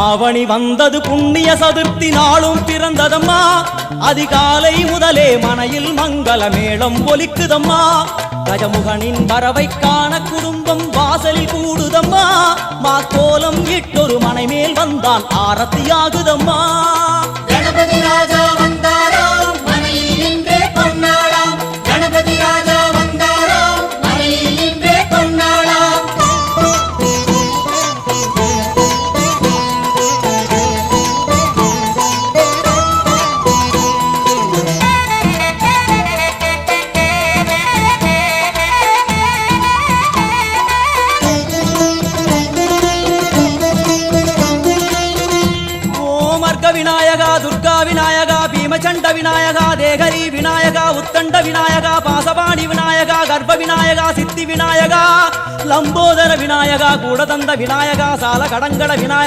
ஆவணி வந்தது புண்ணிய சதுர்த்தி நாளும் பிறந்ததம்மா அதிகாலை முதலே மனையில் மங்கள மேளம் ஒலிக்குதம்மா கஜமுகனின் வரவை காண குடும்பம் வாசலில் கூடுதம்மா மாக்கோலம் இட்டொரு மனை மேல் வந்தான் ஆரத்தியாகுதம்மா கணபதி ராஜா வந்தாராம் மனையில் நின்றே பொன்னாளாம் கணபதி ராஜா வந்தாராம் மனையில் நின்றே பொன்னாளாம் விநாயகா துர்கா விநாயகா பீமச்சண்ட விநாயகா தேகரி விநாயகா உத்தண்ட விநாயகா பாசபாணி விநாயகா கர்ப்ப விநாயகா சித்தி விநாயகா லம்போதர விநாயகா கூடதந்த விநாயகா சால கடங்கட விநாயகா